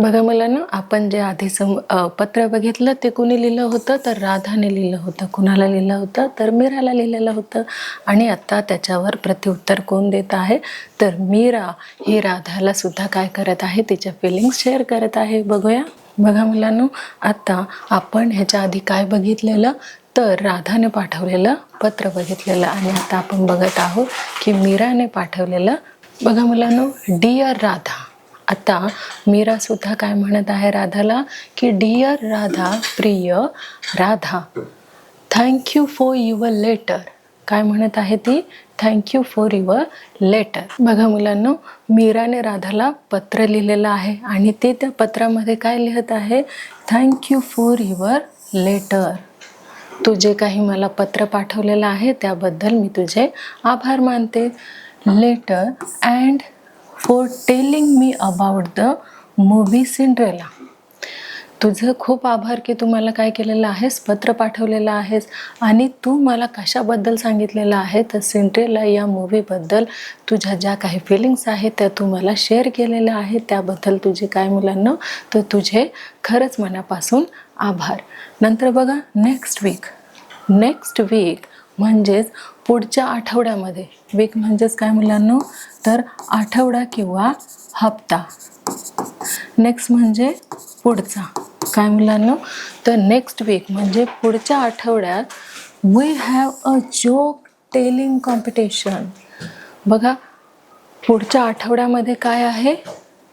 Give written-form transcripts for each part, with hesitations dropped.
बघा मुलांनो, आपण जे आधीचं पत्र बघितलं ते कुणी लिहिलं होतं? तर राधाने लिहिलं होतं. कुणाला लिहिलं होतं? तर मीराला लिहिलेलं होतं. आणि आता त्याच्यावर प्रत्युत्तर कोण देत आहे? तर मीरा ही राधाला सुद्धा काय करत आहे? तिच्या फिलिंग्स शेअर करत आहे. बघूया. बघा मुलांनो, आता आपण ह्याच्या आधी काय बघितलेलं? तर राधाने पाठवलेलं पत्र बघितलेलं आणि आता आपण बघत आहोत की मीराने पाठवलेलं. बघा मुलांनो, डिअर राधा. आता मीरा सुद्धा काय म्हणत आहे राधाला की डिअर राधा, प्रिय Radha, thank you for your letter. काय म्हणत आहे ती? Thank you for your letter. बघा मुलांनो, मीराने राधाला पत्र लिहिलेलं आहे आणि ते त्या पत्रामध्ये काय लिहित आहे? Thank you for your letter. तू जे काही मला पत्र पाठवलेलं आहे त्याबद्दल मी तुझे आभार मानते. Letter and for telling me about the movie Cinderella. तुझं खूप आभार की तू मला काय केलेलं आहेस? पत्र पाठवलेलं आहेस. आणि तू मला कशाबद्दल सांगितलेलं आहे? तर सिंड्रेला या मूव्हीबद्दल तुझ्या ज्या काही फिलिंग्स आहेत त्या तू मला शेअर केलेल्या आहेत. त्याबद्दल तुझे काय मुलांना? तर तुझे खरंच मनापासून आभार. नंतर बघा, नेक्स्ट वीक. नेक्स्ट वीक म्हणजेच पुढच्या आठवड्यामध्ये. वीक म्हणजेच काय मुलांनो? तर आठवडा किंवा हप्ता. नेक्स्ट म्हणजे पुढचा. काय मुलांनो? तर नेक्स्ट वीक म्हणजे पुढच्या आठवड्यात we have a joke telling competition. बघा, पुढच्या आठवड्यामध्ये काय आहे?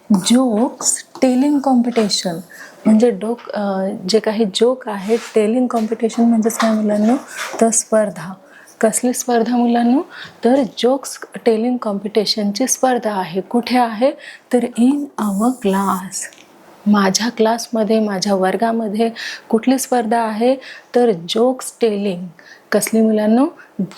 Jokes telling competition. म्हणजे जे काही जोक आहे, टेलिंग कॉम्पिटिशन म्हणजेच काय मुलांनो? तर स्पर्धा. कसली स्पर्धा मुलांनो? तर जोक्स टेलिंग कॉम्पिटिशनची स्पर्धा आहे. कुठे आहे? तर इन आवर क्लास. माझ्या क्लासमध्ये, माझ्या वर्गामध्ये कुठली स्पर्धा आहे? तर जोक्स टेलिंग. कसली मुलांनो?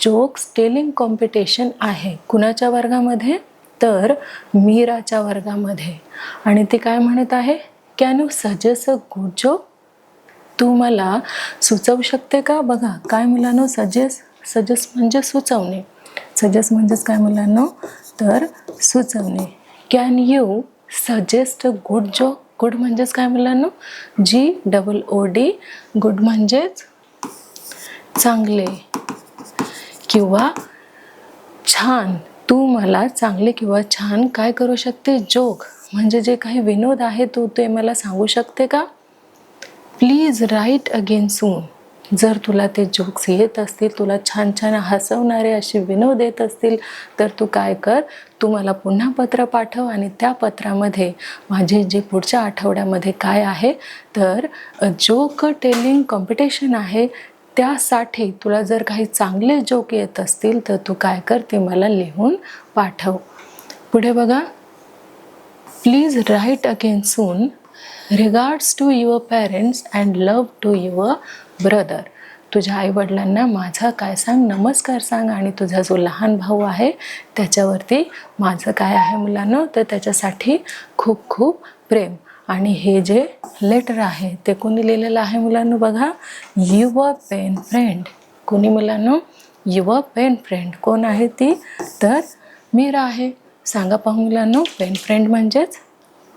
जोक्स टेलिंग कॉम्पिटिशन आहे. कुणाच्या वर्गामध्ये? तर मीराच्या वर्गामध्ये. आणि ती काय म्हणत आहे? Can you suggest a good joke? तू मला सुचवू शकते का? बघा काय मुलांनो, सजेस्ट म्हणजे सुचवणे. सजेस्ट म्हणजेच काय मुलांनो? तर सुचवणे. Can you suggest a good joke? Good म्हणजेच काय मुलांनो? GOOD. गुड म्हणजेच चांगले किंवा छान. तू मला चांगले किंवा छान काय करू शकते? जोक म्हणजे जे काही विनोद आहे तू ते मला सांगू शकते का? प्लीज राईट अगेन सून. जर तुला ते जोक्स येत असतील, तुला छान छान हसवणारे असे विनोद येत असतील, तर तू काय कर? तू मला पुन्हा पत्र पाठव आणि त्या पत्रामध्ये माझे जे पुढच्या आठवड्यामध्ये काय आहे? तर जोक टेलिंग कॉम्पिटिशन आहे. त्यासाठी तुला जर काही चांगले जोक येत असतील तर तू काय कर? ते मला लिहून पाठव. पुढे बघा, please write again soon. Regards to your parents and love to your brother. तुझ्या आईवडिलांना माझा काय सांग? नमस्कार सांग. आणि तुझा जो लहान भाऊ आहे त्याच्यावरती माझं काय आहे मुलांना? तर त्याच्यासाठी खूप खूप प्रेम. आणि हे जे लेटर आहे ते कोणी लिहिलेलं आहे मुलांना? बघा, युअर पेन फ्रेंड. कोणी मुलांना? Your pen friend. कोण आहे ती? तर मीरा आहे. सांगा पाहू मुलांना, पेन फ्रेंड म्हणजेच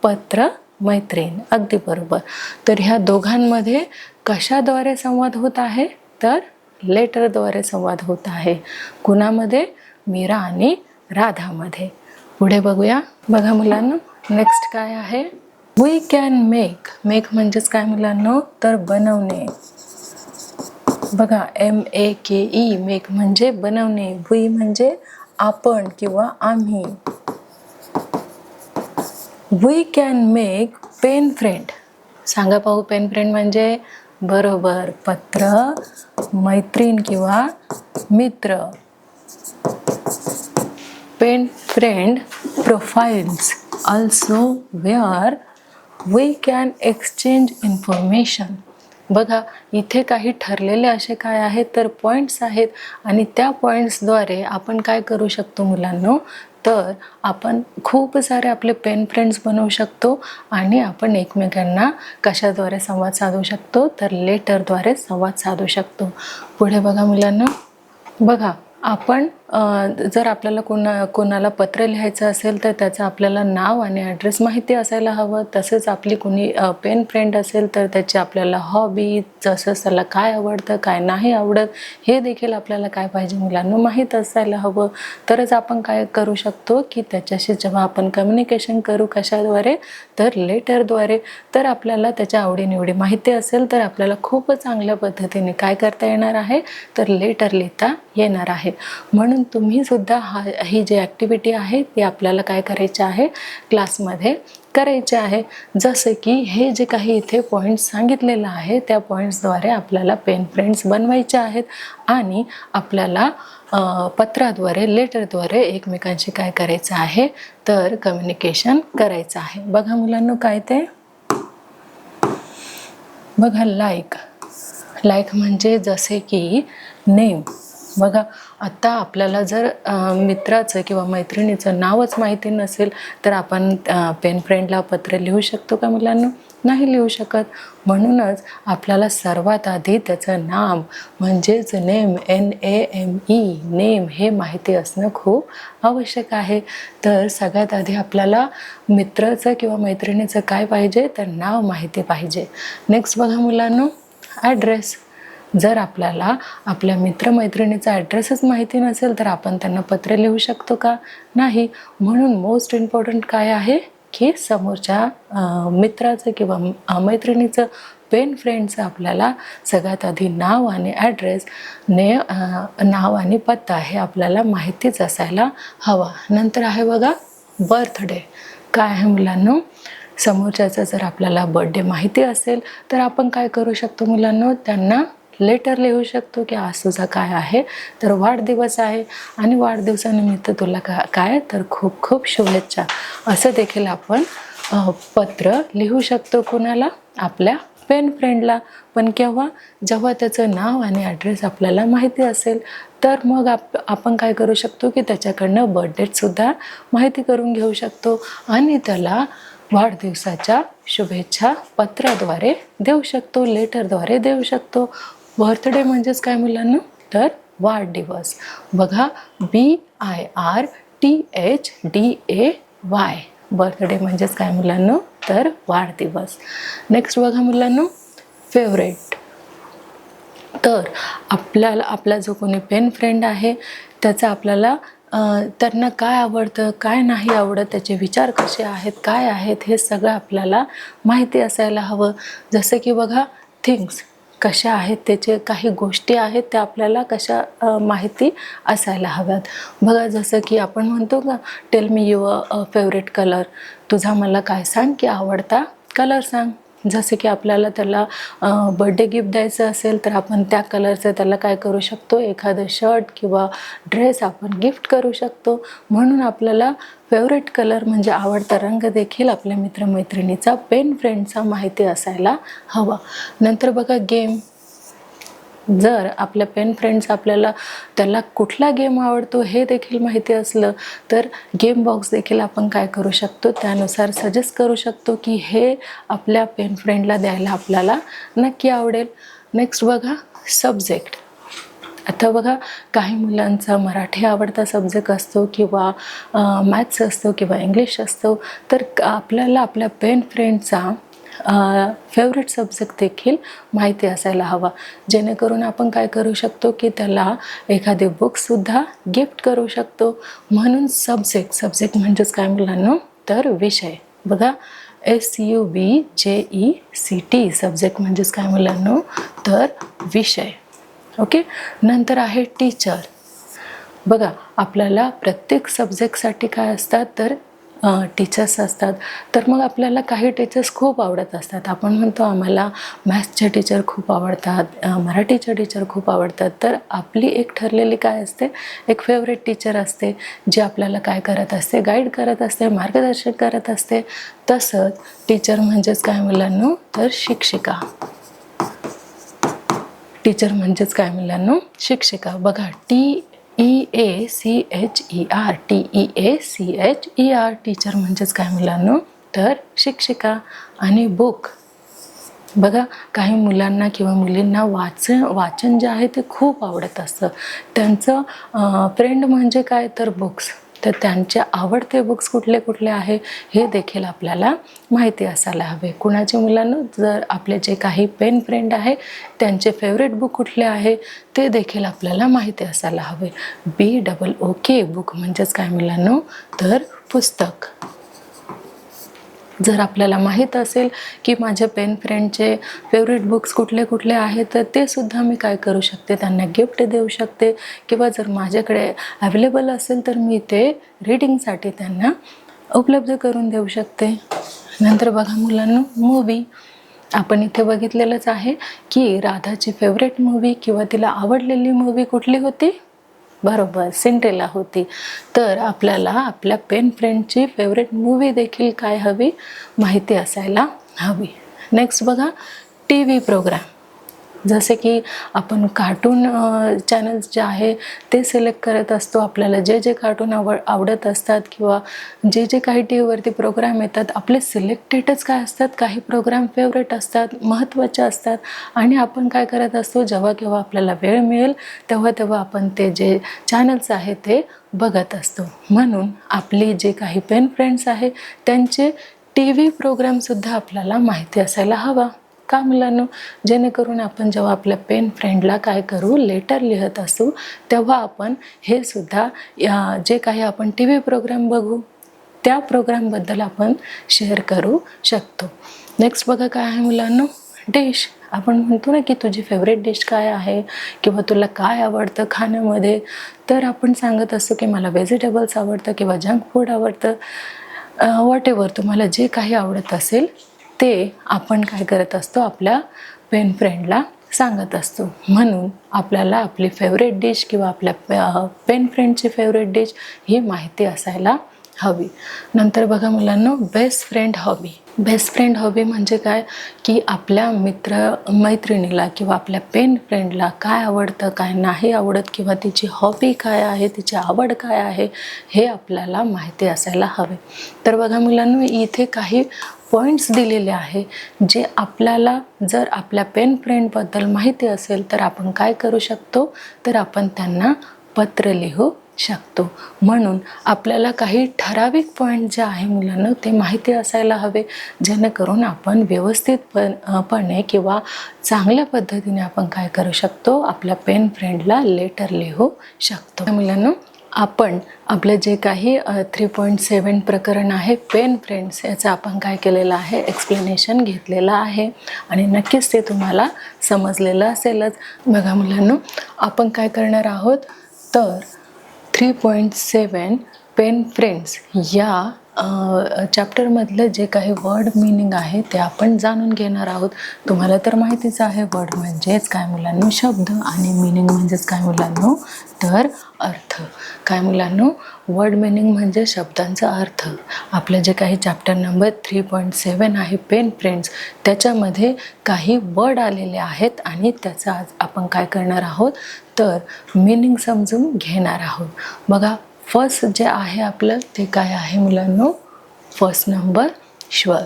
पत्र मैत्रीण. अगदी बरोबर. तर ह्या दोघांमध्ये कशाद्वारे संवाद होत आहे? तर लेटरद्वारे संवाद होत आहे. कुणामध्ये? मीरा आणि राधामध्ये. पुढे बघूया. बघा मुलांना, नेक्स्ट काय आहे? We can make. मेक म्हणजेच काय मुलांना? तर बनवणे. बघा, MEKE. मेक म्हणजे बनवणे. वी म्हणजे आपण किंवा आम्ही. We can make pen friend. सांगा पाहू, पेन फ्रेंड म्हणजे? बरोबर, पत्र मैत्रीण किंवा मित्र. Pen friend profiles also where we can exchange information. बघा, इथे काही ठरलेले असे काय आहेत? तर पॉईंट्स आहेत. आणि त्या पॉईंट्सद्वारे आपण काय करू शकतो मुलांनो? तर आपण खूप सारे आपले पेन फ्रेंड्स बनवू शकतो. आणि आपण एकमेकांना कशाद्वारे संवाद साधू शकतो? तर लेटरद्वारे संवाद साधू शकतो. पुढे बघा मुलांना, बघा आपण जर आपल्याला कोणाला पत्र लिहायचं असेल तर त्याचं आपल्याला नाव आणि ॲड्रेस माहिती असायला हवं. तसेच आपली कोणी पेन फ्रेंड असेल तर त्याची आपल्याला हॉबी, जसं त्याला काय आवडतं काय नाही आवडत हे देखील आपल्याला काय पाहिजे मुलांना माहीत असायला हवं. तरच आपण काय करू शकतो की त्याच्याशी जेव्हा आपण कम्युनिकेशन करू कशाद्वारे तर लेटरद्वारे, तर आपल्याला त्याच्या आवडीनिवडी माहिती असेल तर आपल्याला खूप चांगल्या पद्धतीने काय करता येणार आहे तर लेटर लिहिता येणार आहे. म्हणून तुम्ही सुद्धा ही जी ॲक्टिव्हिटी आहे ती आपल्याला काय करायची आहे क्लासमध्ये करायचे आहे. जसं की हे जे काही इथे पॉईंट्स सांगितलेलं आहे त्या पॉईंट्सद्वारे आपल्याला पेन फ्रेंड्स बनवायचे आहेत आणि आपल्याला पत्राद्वारे लेटरद्वारे एकमेकांशी काय करायचं आहे तर कम्युनिकेशन करायचं आहे. बघा मुलांनो काय ते बघा लाईक म्हणजे जसे की नेम. बघा आता आपल्याला जर मित्राचं किंवा मैत्रिणीचं नावच माहिती नसेल तर आपण पेन फ्रेंडला पत्र लिहू शकतो का मुलांना? नाही लिहू शकत. म्हणूनच आपल्याला सर्वात आधी त्याचं नाम म्हणजेच नेम NAME नेम हे माहिती असणं खूप आवश्यक आहे. तर सगळ्यात आधी आपल्याला मित्राचं किंवा मैत्रिणीचं काय पाहिजे तर नाव माहिती पाहिजे. नेक्स्ट बघा मुलांनो ॲड्रेस. जर आपल्याला आपल्या मित्रमैत्रिणीचा ॲड्रेसच माहिती नसेल तर आपण त्यांना पत्र लिहू शकतो का? नाही. म्हणून मोस्ट इम्पॉर्टंट काय आहे की समोरच्या मित्राचं किंवा मैत्रिणीचं पेन फ्रेंडचं आपल्याला सगळ्यात आधी नाव आणि ॲड्रेस नाव आणि पत्ता हे आपल्याला माहितीच असायला हवा. नंतर आहे बघा बर्थडे. काय आहे मुलांनो? समोरच्याचा जर आपल्याला बर्थडे माहिती असेल तर आपण काय करू शकतो मुलांनो त्यांना लेटर लिहू शकतो की आज तुझा काय आहे तर वाढदिवस आहे आणि वाढदिवसानिमित्त तुला काय तर खूप खूप शुभेच्छा असं देखील आपण पत्र लिहू शकतो. कोणाला? आपल्या पेन फ्रेंडला. पण केव्हा? जेव्हा त्याचं नाव आणि ॲड्रेस आपल्याला माहिती असेल तर मग आपण काय करू शकतो की त्याच्याकडनं बर्थडेटसुद्धा माहिती करून घेऊ शकतो आणि त्याला वाढदिवसाच्या शुभेच्छा पत्राद्वारे देऊ शकतो, लेटरद्वारे देऊ शकतो. बर्थडे म्हणजेच काय मुलांना तर वाढदिवस. बघा BIRTHDAY बर्थडे म्हणजेच काय मुलांना तर वाढदिवस. नेक्स्ट बघा मुलांना फेवरेट. तर आपला जो कोणी पेन फ्रेंड आहे त्याचं आपल्याला त्यांना काय आवडतं काय नाही आवडत त्याचे विचार कसे आहेत काय आहेत हे सगळं आपल्याला माहिती असायला हवं. जसं की बघा थिंग्स कशा आहेत त्याचे काही गोष्टी आहेत त्या आपल्याला कशा माहिती असायला हव्यात. बघा जसं की आपण म्हणतो का tell me your favourite colour. तुझा मला काय सांग की आवडता कलर सांग. जसं की आपल्याला त्याला बर्थडे गिफ्ट द्यायचं असेल तर आपण त्या कलरचं त्याला काय करू शकतो एखादं शर्ट किंवा ड्रेस आपण गिफ्ट करू शकतो. म्हणून आपल्याला फेवरेट कलर म्हणजे आवडता रंग देखील आपल्या मित्रमैत्रिणीचा पेन फ्रेंडचा माहिती असायला हवा. नंतर बघा गेम. जर आपल्या पेन फ्रेंड्स त्याला कुठला गेम आवडतो हे देखील माहिती असलं तर गेम बॉक्स देखील आपण काय करू शकतो त्यानुसार सजेस्ट करू शकतो की हे आपल्या पेन फ्रेंडला द्यायला आपल्याला नक्की आवडेल. नेक्स्ट बघा सब्जेक्ट. आता बघा काही मुलांचा मराठी आवडता सब्जेक्ट असतो किंवा मॅथ्स असतो किंवा इंग्लिश असतो तर आपल्याला आपल्या पेन फ्रेंडचा फेवरेट सब्जेक्ट देखील माहिती असायला हवा. जेणेकरून आपण काय करू शकतो की त्याला एखादी बुकसुद्धा गिफ्ट करू शकतो. म्हणून सब्जेक्ट म्हणजेच काय मुलांनो तर विषय. बघा SUBJECT सब्जेक्ट म्हणजेच काय मुलांनो तर विषय. ओके. नंतर आहे टीचर. बघा आपल्याला प्रत्येक सब्जेक्टसाठी काय असतात तर टीचर्स असतात. तर मग आपल्याला काही टीचर्स खूप आवडत असतात. आपण म्हणतो आम्हाला मॅथ्सचे टीचर खूप आवडतात, मराठीचे टीचर खूप आवडतात. तर आपली एक ठरलेली काय असते एक फेवरेट टीचर असते जी आपल्याला काय करत असते गाईड करत असते मार्गदर्शन करत असते. तसंच टीचर म्हणजेच काय मुलांनो तर शिक्षिका. टीचर म्हणजेच काय मुलांनो शिक्षिका. बघा TEACHER टीचर म्हणजेच काय मुलांनो तर शिक्षिका. आणि बुक बघा, काही मुलांना किंवा मुलींना वाचन जे आहे ते खूप आवडत असतं. त्यांचं फ्रेंड म्हणजे काय तर बुक्स. तर त्यांचे आवडते बुक्स कुठले कुठले आहे हे देखील आपल्याला माहिती असायला हवे. कुणाच्या मुलांना जर आपले जे काही पेन फ्रेंड आहे त्यांचे फेवरेट बुक कुठले आहे ते देखील आपल्याला माहिती असायला हवे. BOOK बुक म्हणजेच काय मुलांनो, तर पुस्तक. जर आपल्याला माहीत असेल की माझ्या पेन फ्रेंडचे फेवरेट बुक्स कुठले कुठले आहेत तर ते सुद्धा मी काय करू शकते, त्यांना गिफ्ट देऊ शकते. किंवा जर माझ्याकडे अवेलेबल असेल तर मी ते रीडिंगसाठी त्यांना उपलब्ध करून देऊ शकते. नंतर बघा मुलांनो, मूवी. आपण इथे बघितलेलंच आहे की राधाची फेवरेट मूवी किंवा तिला आवडलेली मूवी कुठली होती? बरोबर, सिंड्रेला होती. तर आपल्याला आपल्या पेन फ्रेंडची फेवरेट मूवी देखील काय हवी, माहिती असायला हवी. नेक्स्ट बघा, TV प्रोग्राम. जसे की आपण कार्टून चॅनल्स जे आहे ते सिलेक्ट करत असतो. आपल्याला जे जे कार्टून आवडत असतात किंवा जे जे काही टी व्हीवरती प्रोग्राम येतात आपले सिलेक्टेडच काय असतात, काही प्रोग्राम फेवरेट असतात, महत्त्वाचे असतात. आणि आपण काय करत असतो, जेव्हा केव्हा आपल्याला वेळ मिळेल तेव्हा तेव्हा आपण ते जे चॅनल्स आहे ते बघत असतो. म्हणून आपली जे काही पेन फ्रेंड्स आहे त्यांचे TV प्रोग्रामसुद्धा आपल्याला माहिती असायला हवा. का मुलांनो, जेणेकरून आपण जेव्हा आपल्या पेन फ्रेंडला काय करू, लेटर लिहत असू तेव्हा आपण हे सुद्धा जे काही आपण TV प्रोग्राम बघू त्या प्रोग्रामबद्दल आपण शेअर करू शकतो. नेक्स्ट बघा काय आहे मुलांनो, डिश. आपण म्हणतो ना की तुझी फेवरेट डिश काय आहे किंवा तुला काय आवडतं खाण्यामध्ये, तर आपण सांगत असतो की मला व्हेजिटेबल्स आवडतं किंवा जंक फूड आवडतं. व्हॉटएव्हर तुम्हाला जे काही आवडत असेल ते आपण काय करत असतो, आपल्या पेन फ्रेंडला सांगत असतो. म्हणून आपल्याला आपली फेवरेट डिश किंवा आपल्या पेन फ्रेंडची फेवरेट डिश ही माहिती असायला हवी. नंतर बघा मुलांनो, best friend hobby. Best friend hobby म्हणजे काय की आपल्या मैत्रिणीला किंवा आपल्या पेन फ्रेंडला काय आवडतं, काय नाही आवडत किंवा तिची हॉबी काय आहे, तिची आवड काय आहे हे आपल्याला माहिती असायला हवे. तर बघा मुलांनो, इथे काही पॉईंट्स दिलेले आहे जे आपल्याला जर आपल्या पेन फ्रेंडबद्दल माहिती असेल तर आपण काय करू शकतो, तर आपण त्यांना पत्र लिहू शकतो. म्हणून आपल्याला काही ठराविक पॉईंट जे आहे मुलांना ते माहिती असायला हवे, जेणेकरून आपण व्यवस्थितपणे किंवा चांगल्या पद्धतीने आपण काय करू शकतो, आपल्या पेन फ्रेंडला लेटर लिहू शकतो. मुलांना, आपण आपलं जे काही 3.7 प्रकरण आहे पेन फ्रेंड्स याचं आपण काय केलेलं आहे, एक्सप्लेनेशन घेतलेलं आहे आणि नक्कीच ते तुम्हाला समजलेलं असेलच. बघा मुलांनो, आपण काय करणार आहोत, तर 3.7 पेन फ्रेंड्स या चॅप्टरमधलं जे काही वर्ड मिनिंग आहे ते आपण जाणून घेणार आहोत. तुम्हाला तर माहितीच आहे, वर्ड म्हणजेच काय मुलांनो, शब्द, आणि मिनिंग म्हणजेच काय मुलांनो, तर अर्थ. काय मुलांनो, वर्ड मिनिंग म्हणजे शब्दांचा अर्थ. आपलं जे काही चॅप्टर नंबर 3.7 आहे पेन फ्रेंड्स त्याच्यामध्ये काही वर्ड आलेले आहेत आणि त्याचा आज आपण काय करणार आहोत, तर मिनिंग समजून घेणार आहोत. बघा, फर्स्ट जे आहे आपलं ते काय आहे मुलांनो, फर्स्ट नंबर श्वर.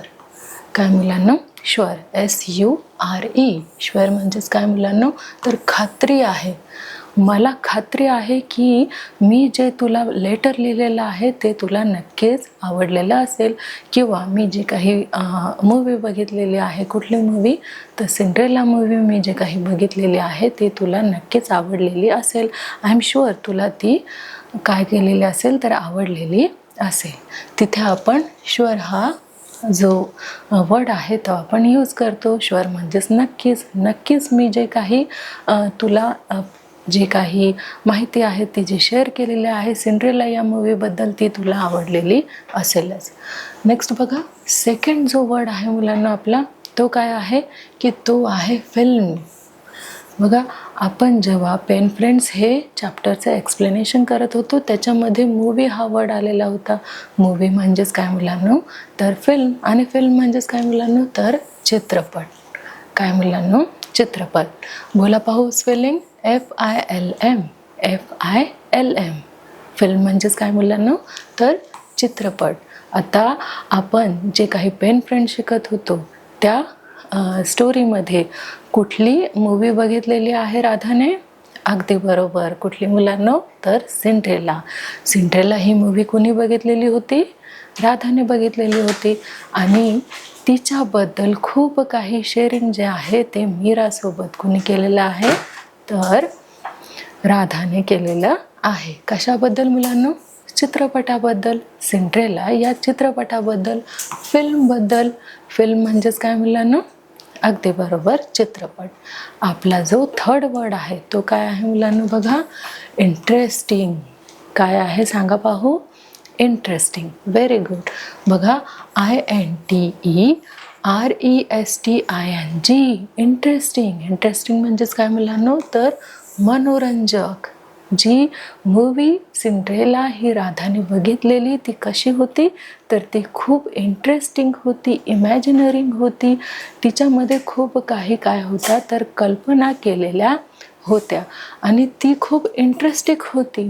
काय मुलांनो, श्वर, SURE. श्वर म्हणजेच काय मुलांनो, तर खात्री आहे. मला खात्री आहे की मी जे तुला लेटर लिहिलेलं आहे ते तुला नक्कीच आवडलेलं असेल, किंवा मी जे काही मूवी बघितलेली आहे, कुठली मूवी, तर सिंड्रेला मूवी मी जे काही बघितलेली आहे ते तुला नक्कीच आवडलेली असेल. आय एम शुअर तुला ती काय केलेली असेल, तर आवडलेली असेल. तिथे आपण शुअर हा जो वर्ड आहे तो आपण यूज करतो. शुअर म्हणजेच नक्कीच. नक्कीच मी जे काही तुला जे काही माहिती आहे ती जी शेअर केलेली आहे सिंड्रेला या मूवीबद्दल ती तुला आवडलेली असेलच. नेक्स्ट बघा, सेकंड जो वर्ड आहे मुलांना आपला तो काय आहे की तो आहे फिल्म. बघा, आपण जेव्हा पेन फ्रेंड्स हे चॅप्टरचं एक्सप्लेनेशन करत होतो त्याच्यामध्ये मूवी हा वर्ड आलेला होता. मूवी म्हणजेच काय मुलांनो, तर फिल्म, आणि फिल्म म्हणजेच काय मुलांनो, तर चित्रपट. काय मुलांनो, चित्रपट. बोला पाहू स्पेलिंग, FILM. फिल्म म्हणजेच काय मुलांनो, तर चित्रपट. आता आपण जे काही पेन फ्रेंड शिकत होतो त्या स्टोरीमध्ये कुठली मूवी बघितलेली आहे राधाने? अगदी बरोबर. कुठली मुलांनो? तर सिंड्रेला. सिंड्रेला ही मूवी कोणी बघितलेली होती? राधाने बघितलेली होती. आणि तिच्याबद्दल खूप काही शेअरिंग जे आहे ते मीरासोबत कोणी केलेलं आहे? तर राधाने केलेलं आहे. कशाबद्दल मुलांनो? चित्रपटाबद्दल. सिंड्रेला या चित्रपटाबद्दल, फिल्मबद्दल. फिल्म म्हणजेच काय मुलांनो? अगदी बरोबर, चित्रपट. आपला जो थर्ड वर्ड आहे तो काय आहे मुलांनो? बघा, इंटरेस्टिंग. काय आहे सांगा पाहू? इंटरेस्टिंग. Very good. बघा, INTERESTING. इंटरेस्टिंग. इंटरेस्टिंग म्हणजेच काय मुलांनो? तर मनोरंजक. जी मूवी सिंड्रेला ही राधाने बघितलेली ती कशी होती? तर ती खूप इंटरेस्टिंग होती, इमॅजिनरिंग होती. तिच्यामध्ये खूप काही काय होता तर कल्पना केलेल्या होत्या आणि ती खूप इंटरेस्टिंग होती,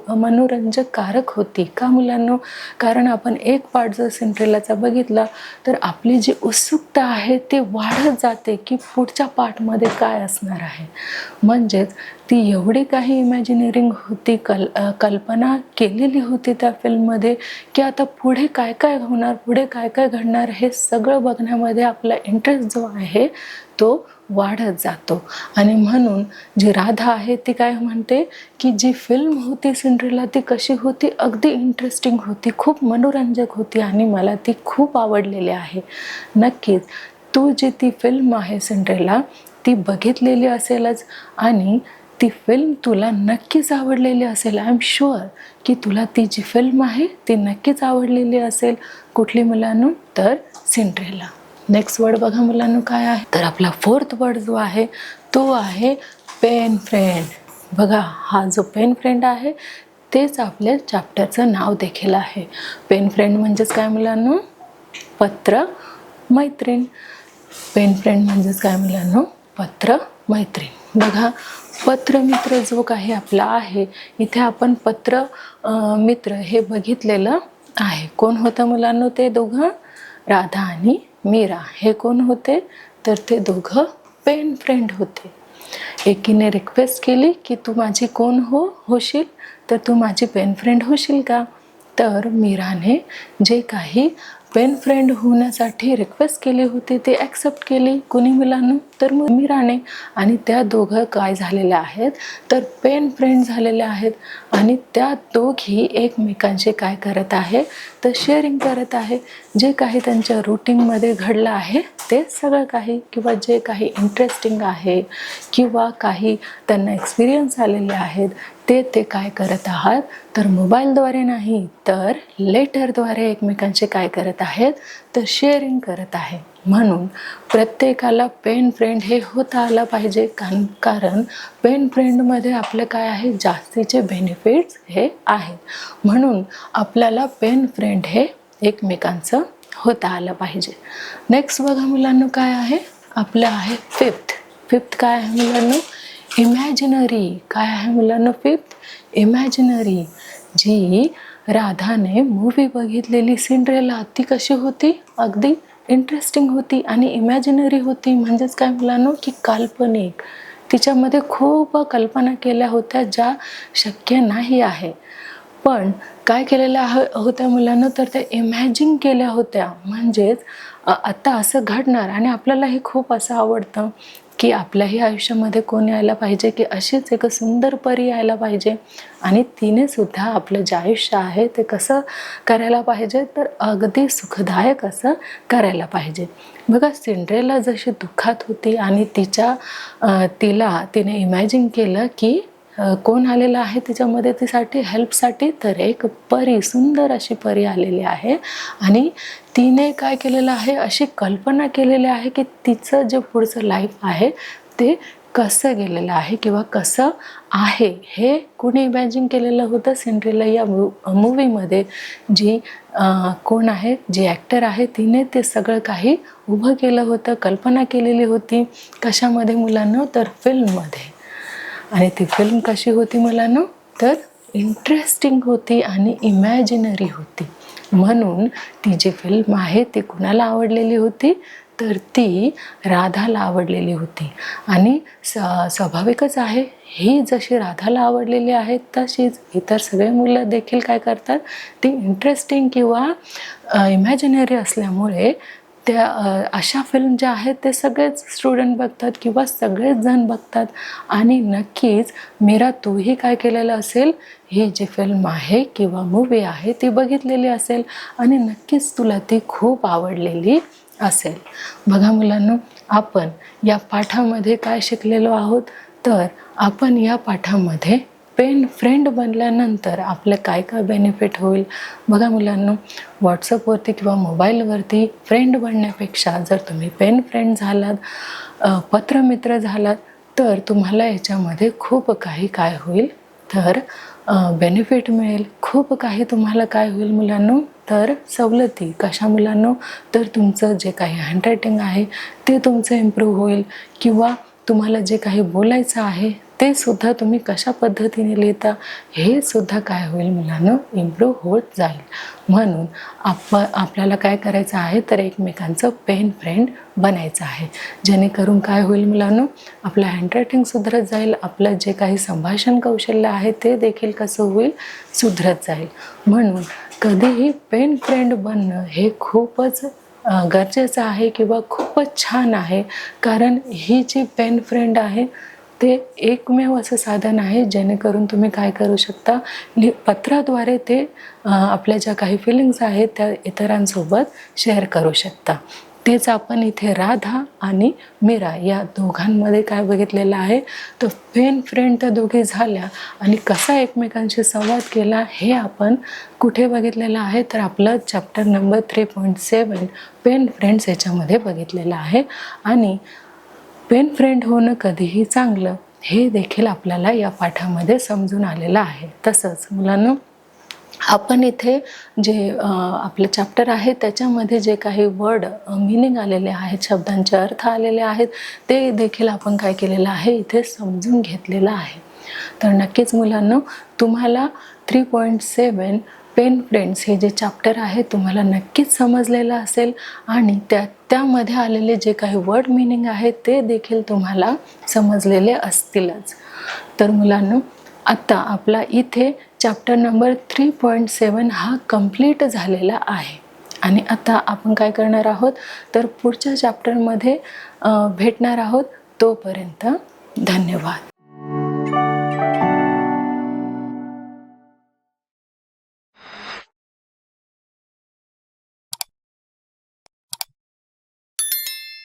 मनोरंजककारक होती. का मुलांनो? कारण आपण एक पार्ट जर सिंड्रेलाचा बघितला तर आपली जी उत्सुकता आहे ती वाढत जाते की पुढच्या पार्टमध्ये काय असणार आहे. म्हणजेच ती एवढी काही इमॅजिनरिंग होती, कल्पना केलेली होती त्या फिल्ममध्ये की आता पुढे काय काय होणार, पुढे काय काय घडणार, हे सगळं बघण्यामध्ये आपला इंटरेस्ट जो आहे तो वाढत जातो. आणि म्हणून जी राधा आहे ती काय म्हणते की जी फिल्म होती सिंड्रेला ती कशी होती? अगदी इंटरेस्टिंग होती, खूप मनोरंजक होती आणि मला ती खूप आवडलेली आहे. नक्कीच तू जी ती फिल्म आहे सिंड्रेला ती बघितलेली असेलच आणि ती फिल्म तुला नक्कीच आवडलेली असेल. आय एम शुअर की तुला ती जी फिल्म आहे ती नक्कीच आवडलेली असेल. कुठली मुलांनो? तर सिंड्रेला. नेक्स्ट वर्ड बघा मुलांनो काय आहे? तर आपला फोर्थ वर्ड जो आहे तो आहे पेन फ्रेंड. बघा, हा जो पेन फ्रेंड आहे तेच आपल्या चॅप्टरचं नाव देखील आहे. पेन फ्रेंड म्हणजेच काय मुलांनो? पत्र मैत्रीण. पेन फ्रेंड म्हणजेच काय मुलांनो? पत्र मैत्रीण. बघा, पत्र मित्र जो काही आपला आहे इथे आपण पत्र मित्र हे बघितलेलं आहे. कोण होतं मुलांनो ते दोघं? राधा आणि मीरा. हे कोण होते? तर ते दोघं पेन फ्रेंड होते. एकीने रिक्वेस्ट केली की तू माझी कोण होशील? तर तू माझी पेन फ्रेंड होशील का? तर मीराने जे काही पेन फ्रेंड होण्यासाठी रिक्वेस्ट केली होती ते ॲक्सेप्ट केली. कोणी मुलांनो? तर मीराने. आणि त्या दोघं काय झालेल्या आहेत तर पेन फ्रेंड झालेल्या आहेत आणि त्या दोघी एकमेकांशी काय करत आहे तर शेअरिंग करत आहे. जे काही त्यांच्या रुटीनमध्ये घडलं आहे ते सगळं काही, किंवा जे काही इंटरेस्टिंग आहे किंवा काही त्यांना एक्सपिरियन्स आलेले आहेत ते काय करत आहात तर मोबाईलद्वारे नाही तर लेटरद्वारे एकमेकांचे काय करत आहेत तर शेअरिंग करत आहे. म्हणून प्रत्येकाला पेन फ्रेंड हे होता आलं पाहिजे, कारण पेन फ्रेंडमध्ये आपलं काय आहे? जास्तीचे बेनिफिट्स हे आहेत. म्हणून आपल्याला पेन फ्रेंड हे एकमेकांचं होता आलं पाहिजे. नेक्स्ट बघा मुलांनो काय आहे? आपलं आहे फिफ्थ काय आहे मुलांनो? इमॅजिनरी. काय आहे मुलांनो? Fifth imaginary. जी राधाने मूवी बघितलेली सिंड्रेला ती कशी होती? अगदी इंटरेस्टिंग होती आणि इमॅजिनरी होती. म्हणजेच काय मुलांनो की काल्पनिक. तिच्यामध्ये खूप कल्पना केल्या होत्या ज्या शक्य नाही आहे, पण काय केलेल्या होत्या मुलांना तर त्या इमॅजिन केल्या होत्या. म्हणजेच आता असं घडणार आणि आपल्याला हे खूप असं आवडतं की आपल्याही आयुष्यामध्ये कोण यायला पाहिजे की अशीच एक सुंदर परी यायला पाहिजे आणि तिने सुद्धा आपलं जे आयुष्य आहे ते कसं करायला पाहिजे तर अगदी सुखदायक असं करायला पाहिजे. बघा, सिंड्रेला जशी दुःखात होती आणि तिने इमॅजिन केलं की कोण आलेलं आहे तिच्या मदतीसाठी, हेल्पसाठी, तर एक परी, सुंदर अशी परी आलेली आहे आणि तिने काय केलेलं आहे? अशी कल्पना केलेली आहे की तिचं जे पुढचं लाईफ आहे ते कसं गेलेलं आहे किंवा कसं आहे हे कुणी इमॅजिन केलेलं होतं? सिंड्रेला या मूवीमध्ये जी कोण आहे, जी ॲक्टर आहे, तिने ते सगळं काही उभं केलं होतं, कल्पना केलेली होती. कशामध्ये मुलांना? तर फिल्ममध्ये. आणि ती फिल्म कशी होती मुलांनो? तर इंटरेस्टिंग होती आणि इमॅजिनरी होती. म्हणून ती जी फिल्म आहे ती कुणाला आवडलेली होती? तर ती राधाला आवडलेली होती. आणि स्वाभाविकच आहे, ही जशी राधाला आवडलेली आहे तशीच इतर सगळे मुलं देखील काय करतात, ती इंटरेस्टिंग किंवा इमॅजिनरी असल्यामुळे त्या अशा फिल्म ज्या आहेत ते सगळेच स्टुडंट बघतात किंवा सगळेच जण बघतात. आणि नक्कीच मीरा, तूही काय केलेलं असेल, ही जी फिल्म आहे किंवा मूवी आहे ती बघितलेली असेल आणि नक्कीच तुला ती खूप आवडलेली असेल. बघा मुलांनो, आपण या पाठामध्ये काय शिकलेलो आहोत, तर आपण या पाठामध्ये पेन फ्रेंड बनल्यानंतर आपलं काय काय बेनिफिट होईल. बघा मुलांनो, व्हॉट्सअपवरती किंवा मोबाईलवरती फ्रेंड बनण्यापेक्षा जर तुम्ही पेन फ्रेंड झालात, पत्रमित्र झालात, तर तुम्हाला याच्यामध्ये खूप काही काय होईल, तर बेनिफिट मिळेल. खूप काही तुम्हाला काय होईल मुलांनो, तर सवलती. कशा मुलांनो, तर तुमचं जे काही हँडरायटिंग आहे ते तुमचं इम्प्रूव्ह होईल किंवा तुम्हाला जे काही बोलायचं आहे ते सुद्धा तुम्ही कशा पद्धतीने लिहिता हे सुद्धा काय होईल मुलांनो, इम्प्रूव्ह होत जाईल. म्हणून आपल्याला काय करायचं आहे, तर एकमेकांचं पेन फ्रेंड बनायचं आहे. जेणेकरून काय होईल मुलांनो, आपलं हँडरायटिंग सुधरत जाईल, आपलं जे काही संभाषण कौशल्य आहे ते देखील कसं होईल, सुधरत जाईल. म्हणून कधीही पेन फ्रेंड बनणं हे खूपच गरजेचं आहे किंवा खूपच छान आहे. कारण ही जी पेन फ्रेंड आहे ते एकमेव असं साधन आहे जेणेकरून तुम्ही काय करू शकता, पत्राद्वारे ते आपल्या ज्या काही फिलिंग्स आहेत त्या इतरांसोबत शेअर करू शकता. तेच आपण इथे राधा आणि मीरा या दोघांमध्ये काय बघितलेलं आहे, तर पेन फ्रेंड त्या दोघी झाल्या आणि कसा एकमेकांशी संवाद केला हे आपण कुठे बघितलेलं आहे, तर आपलं चॅप्टर नंबर 3.7 पेन फ्रेंड्स याच्यामध्ये बघितलेलं आहे. आणि पेन फ्रेंड होणं कधीही चांगलं हे देखील आपल्याला या पाठामध्ये समजून आलेलं आहे. तसंच मुलांनो, आपण इथे जे आपलं चॅप्टर आहे त्याच्यामध्ये जे काही वर्ड मीनिंग आलेले आहेत, शब्दांचे अर्थ आलेले आहेत, ते देखील आपण काय केलेलं आहे, इथे समजून घेतलेलं आहे. तर नक्कीच मुलांनो, तुम्हाला 3.7 पेन फ्रेंड्स हे जे चॅप्टर आहे तुम्हाला नक्कीच समजलेलं असेल आणि त्यामध्ये आलेले जे काही वर्ड मीनिंग आहेत ते देखील तुम्हाला समजलेले असतीलच. तर मुलांनो, आता आपला इथे चॅप्टर नंबर 3.7 हा कंप्लीट झालेला आहे. आणि आता आपण काय करणार आहोत, तर पुढच्या चॅप्टरमध्ये भेटणार आहोत. तोपर्यंत धन्यवाद.